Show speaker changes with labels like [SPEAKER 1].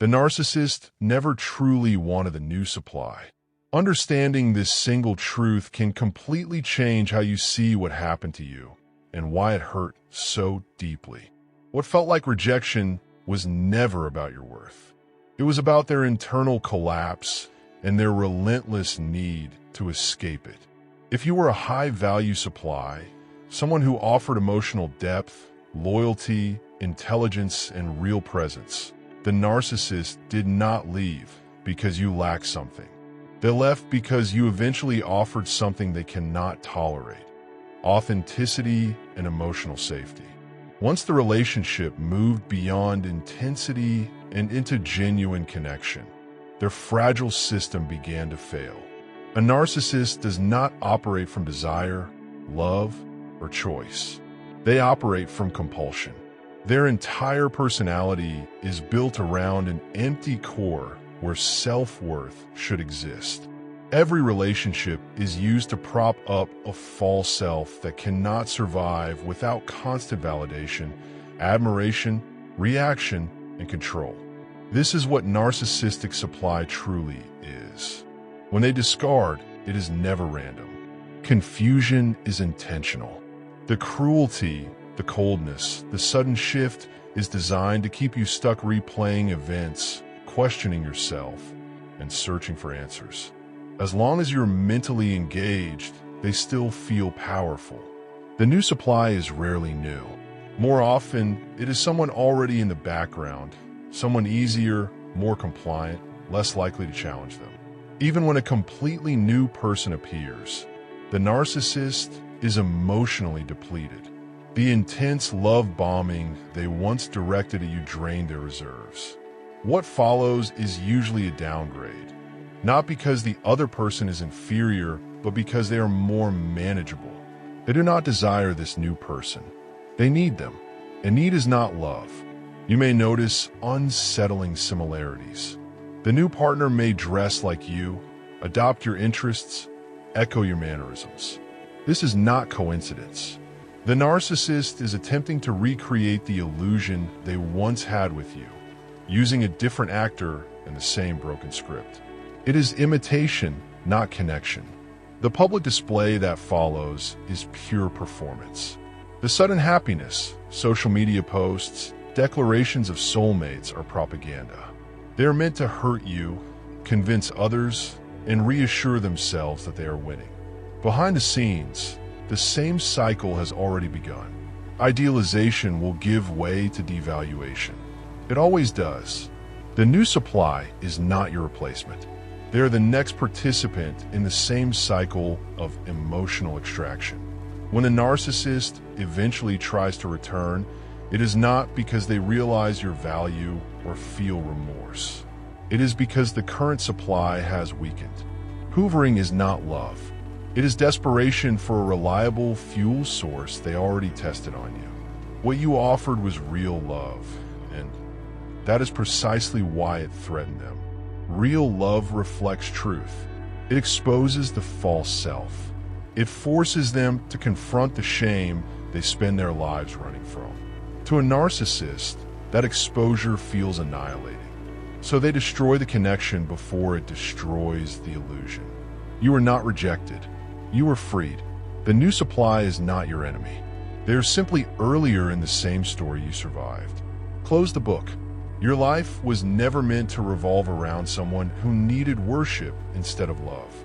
[SPEAKER 1] The narcissist never truly wanted the new supply. Understanding this single truth can completely change how you see what happened to you and why it hurt so deeply. What felt like rejection was never about your worth. It was about their internal collapse and their relentless need to escape it. If you were a high-value supply, someone who offered emotional depth, loyalty, intelligence, and real presence, the narcissist did not leave because you lacked something. They left because you eventually offered something they cannot tolerate: authenticity and emotional safety. Once the relationship moved beyond intensity and into genuine connection, their fragile system began to fail. A narcissist does not operate from desire, love, or choice. They operate from compulsion. Their entire personality is built around an empty core where self-worth should exist. Every relationship is used to prop up a false self that cannot survive without constant validation, admiration, reaction, and control. This is what narcissistic supply truly is. When they discard, it is never random. Confusion is intentional. The cruelty, the coldness, the sudden shift is designed to keep you stuck replaying events, questioning yourself, and searching for answers. As long as you're mentally engaged, they still feel powerful. The new supply is rarely new. More often, it is someone already in the background, someone easier, more compliant, less likely to challenge them. Even when a completely new person appears, the narcissist is emotionally depleted. The intense love bombing they once directed at you drained their reserves. What follows is usually a downgrade, not because the other person is inferior, but because they are more manageable. They do not desire this new person. They need them, and need is not love. You may notice unsettling similarities. The new partner may dress like you, adopt your interests, echo your mannerisms. This is not coincidence. The narcissist is attempting to recreate the illusion they once had with you, using a different actor in the same broken script. It is imitation, not connection. The public display that follows is pure performance. The sudden happiness, social media posts, declarations of soulmates are propaganda. They are meant to hurt you, convince others, and reassure themselves that they are winning. Behind the scenes, the same cycle has already begun. Idealization will give way to devaluation. It always does. The new supply is not your replacement. They are the next participant in the same cycle of emotional extraction. When a narcissist eventually tries to return, it is not because they realize your value or feel remorse. It is because the current supply has weakened. Hoovering is not love. It is desperation for a reliable fuel source they already tested on you. What you offered was real love, and that is precisely why it threatened them. Real love reflects truth. It exposes the false self. It forces them to confront the shame they spend their lives running from. To a narcissist, that exposure feels annihilating. So they destroy the connection before it destroys the illusion. You are not rejected. You are freed. The new supply is not your enemy. They are simply earlier in the same story you survived. Close the book. Your life was never meant to revolve around someone who needed worship instead of love.